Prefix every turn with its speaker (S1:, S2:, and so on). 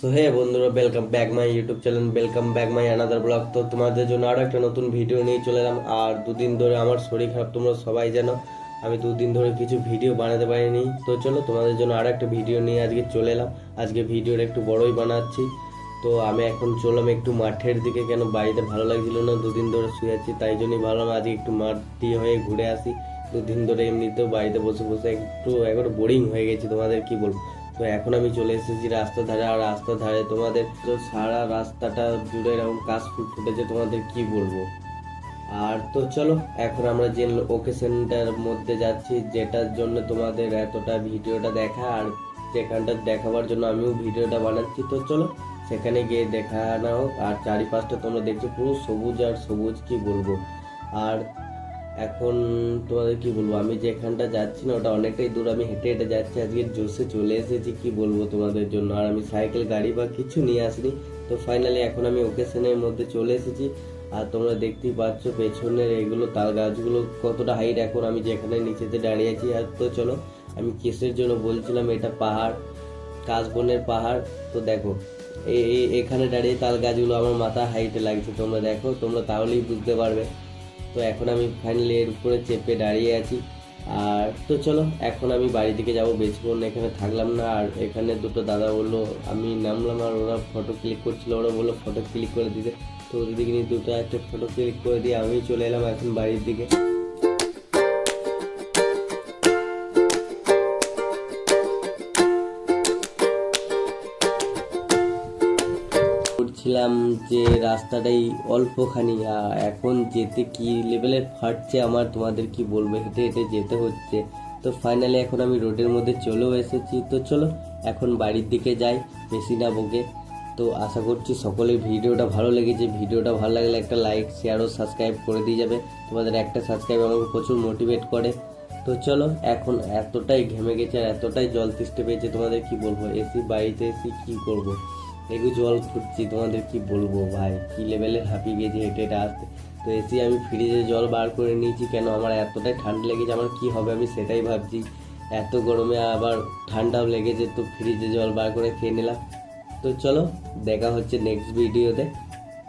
S1: So hey বন্ধুরা, welcome back my YouTube channel, welcome back my another blog. তো তোমাদের জন্য আরও একটা নতুন ভিডিও নিয়ে চলে এলাম। আর দুদিন ধরে আমার শরীর খারাপ, তোমরা সবাই জানো। আমি দুদিন ধরে কিছু ভিডিও বানাতে পারিনি। তো চলো তোমাদের জন্য আরও একটা ভিডিও নিয়ে আজকে চলে এলাম। আজকে ভিডিওটা একটু বড়ই বানাচ্ছি। তো আমি এখন চললাম একটু মাঠের দিকে, কেন বাড়িতে ভালো লাগছিল না, দুদিন ধরে শুয়ে আছি, তাই জন্যই ভাবলাম আজকে একটু মাঠ দিয়ে হয়ে ঘুরে আসি। দুদিন ধরে এমনিতেও বাড়িতে বসে বসে একটু একবারে বোরিং হয়ে গেছি, তোমাদের কি বলবো। তো এখন আমি চলে এসেছি রাস্তার ধারে, আর রাস্তার ধারে তোমাদের তো সারা রাস্তাটা জুড়ে এরকম কাশ ফুল ফুটেছে, তোমাদের কি বলবো। আর তো চলো এখন আমরা যে ওকেশনটার মধ্যে যাচ্ছি, যেটার জন্য তোমাদের এতটা ভিডিওটা দেখা, আর যেখানটা দেখাবার জন্য আমিও ভিডিওটা বানাচ্ছি। তো চলো সেখানে গিয়ে দেখা না হোক। আর চারিপাশটা তোমরা দেখছো পুরো সবুজ আর সবুজ, কি বলবো। আর এখন তোমাদের কি বলবো, আমি যেখানটা যাচ্ছি না ওটা অনেকটাই দূর, আমি হেঁটে হেঁটে যাচ্ছি। আজকে জোশে চলে এসেছি, কি বলবো তোমাদের জন্য। আর আমি সাইকেল গাড়ি বা কিছু নিয়ে আসিনি। তো ফাইনালি এখন আমি ওকেশনের মধ্যে চলে এসেছি। আর তোমরা দেখতেই পাচ্ছ পেছনের এগুলো তাল গাছগুলো কতটা হাইট, এখন আমি যেখানে নিচেতে দাঁড়িয়ে আছি। আর তো চলো, আমি কিসের জন্য বলছিলাম, এটা পাহাড়, কাশবনের পাহাড়। তো দেখো এখানে দাঁড়িয়ে তাল গাছগুলো আমার মাথা হাইটে লাগছে, তোমরা দেখো, তোমরা তাহলেই বুঝতে পারবে। তো এখন আমি ফাইনালি এর উপরে চেপে দাঁড়িয়ে আছি। আর তো চলো এখন আমি বাড়ি থেকে যাবো, বেশিক্ষণ এখানে থাকলাম না। আর এখানে দুটো দাদা বললো, আমি নামলাম আর ওরা ফটো ক্লিক করছিল, ওরা বললো ফটো ক্লিক করে দিতে। তো ওদের দিকে নিয়ে দুটো একটা ফটো ক্লিক করে দিয়ে আমি চলে এলাম এখন বাড়ির দিকে। করছিলাম যে রাস্তাটাই অল্পখানি, এখন যেতে কি লেভেলের ফাটছে আমার, তোমাদের কি বলবো, হেঁটে হেঁটে যেতে হচ্ছে। তো ফাইনালি এখন আমি রোডের মধ্যে চলেও এসেছি। তো চলো এখন বাড়ির দিকে যাই, বেশি না বকে। তো আশা করছি সকলের ভিডিওটা ভালো লেগেছে। ভিডিওটা ভালো লাগলে একটা লাইক, শেয়ার ও সাবস্ক্রাইব করে দিয়ে যাবে। তোমাদের একটা সাবস্ক্রাইব আমাকে প্রচুর মোটিভেট করে। তো চলো এখন এতটাই ঘেমে গেছে আর এতটাই জল তেষ্টা পেয়েছে, তোমাদের কি বলবো। এসি বাড়িতে এসি কি করব, একটু জল ফুটছি, তোমাদের কি বলবো ভাই, কি লেভেলের হাঁপিয়ে গেছে হেঁটে হেঁটে আসতে। তো এসি আমি ফ্রিজে জল বার করে নিয়েছি, কেন আমার এতটাই ঠান্ডা লেগেছে, আমার কি হবে আমি সেটাই ভাবছি। এত গরমে আবার ঠান্ডাও লেগেছে, তো ফ্রিজে জল বার করে খেয়ে নিলাম। তো চলো দেখা হচ্ছে নেক্সট ভিডিওতে।